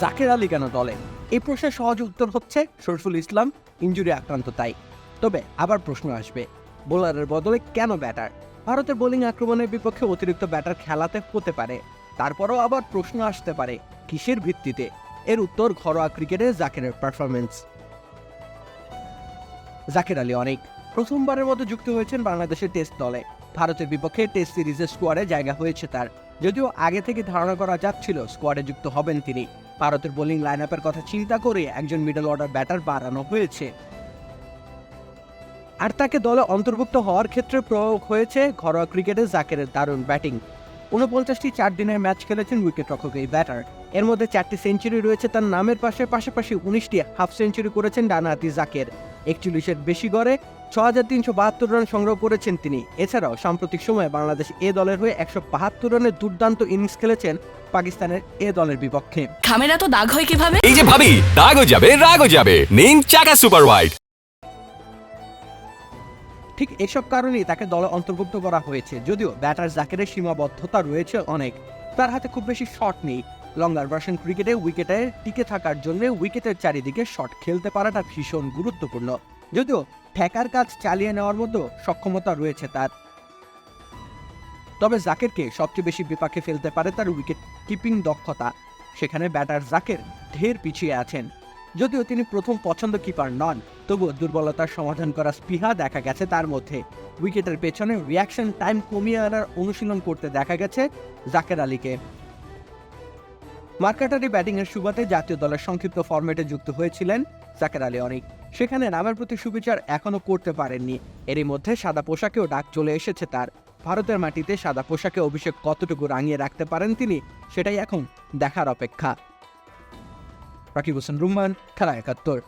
জাকের আলী কেন দলে? এই প্রশ্নের সহজ উত্তর হচ্ছে শরীফুল ইসলাম ইনজুরি আক্রান্ত তাই। তবে আবার প্রশ্ন আসবে, বোলারের বদলে কেন ব্যাটার? ভারতের বোলিং আক্রমণের বিপক্ষে অতিরিক্ত ব্যাটার খেলাতে হতে পারে। তারপরও আবার প্রশ্ন আসতে পারে কিসের ভিত্তিতে? এর উত্তর ঘরোয়া ক্রিকেটে জাকেরের পারফরমেন্স। জাকের আলী অনেক প্রথমবারের মতো যুক্ত হয়েছেন বাংলাদেশের টেস্ট দলে। ভারতের বিপক্ষে টেস্ট সিরিজের স্কোয়াডে জায়গা হয়েছে তার। যদিও আগে থেকে ধারণা করা যাচ্ছিল স্কোয়াডে যুক্ত হবেন তিনি। ভারতের বোলিং লাইন আপের কথা চিন্তা করে একজন মিডল অর্ডার ব্যাটার বাড়ানো হয়েছে, আর তাকে দলে অন্তর্ভুক্ত হওয়ার ক্ষেত্রে প্রয়োগ হয়েছে ঘরোয়া ক্রিকেটে জাকেরের দারুণ ব্যাটিং। 49টি 4 দিনের ম্যাচ খেলেছেন উইকেট রক্ষক এই ব্যাটার। এর মধ্যে 4টি সেঞ্চুরি রয়েছে তার নামের পাশাপাশি 19টি হাফ সেঞ্চুরি করেছেন ডানহাতি জাকের। 41-এর বেশি গড়ে 6,372 রান সংগ্রহ করেছেন তিনি। এছাড়াও সাম্প্রতিক সময়ে বাংলাদেশ এ দলের হয়ে 172 রানের দুর্দান্ত ইনিংস খেলেছেন পাকিস্তানের এ দলের বিপক্ষে। খামেরা তো দাগ হয় কিভাবে? এই যে ভাবি, দাগও যাবে রাগও যাবে, নিন চাকা সুপার হোয়াইট। ঠিক এসব কারণেই তাকে দলে অন্তর্ভুক্ত করা হয়েছে। যদিও ব্যাটার জাকেরের সীমাবদ্ধতা রয়েছে অনেক, তার হাতে খুব বেশি শট নেই। লঙ্গার ভার্সন ক্রিকেটে উইকেটে টিকে থাকার জন্য উইকেটের চারিদিকে শট খেলতে পারাটা ভীষণ গুরুত্বপূর্ণ। যদিও ঠেকার কাজ চালিয়ে নেওয়ার মতো সক্ষমতা রয়েছে তার। তবে জাকেরকে সবচেয়ে বেশি বিপাকে ফেলতে পারে তার উইকেট কিপিং দক্ষতা। সেখানে ব্যাটার জাকের ঢের পিছিয়ে আছেন। যদিও তিনি প্রথম পছন্দ কিপার নন, তবুও দুর্বলতার সমাধান করা স্পৃহা দেখা গেছে তার মধ্যে। উইকেটের পেছনে রিয়াকশন টাইম কমিয়ে আনার অনুশীলন করতে দেখা গেছে জাকের আলীকে। মার্কাটারি ব্যাটিংয়ের সুবাদে জাতীয় দলের সংক্ষিপ্ত ফরম্যাটে যুক্ত হয়েছিলেন জাকের আলী অনেক। সেখানে নামের প্রতি সুবিচার এখনও করতে পারেননি। এরই মধ্যে সাদা পোশাকেও ডাক চলে এসেছে তার। ভারতের মাটিতে সাদা পোশাকে অভিষেক কতটুকু রাঙিয়ে রাখতে পারেন তিনি, সেটাই এখন দেখার অপেক্ষা। রাকিব হোসেন রুম্মান, খেলা ৭১।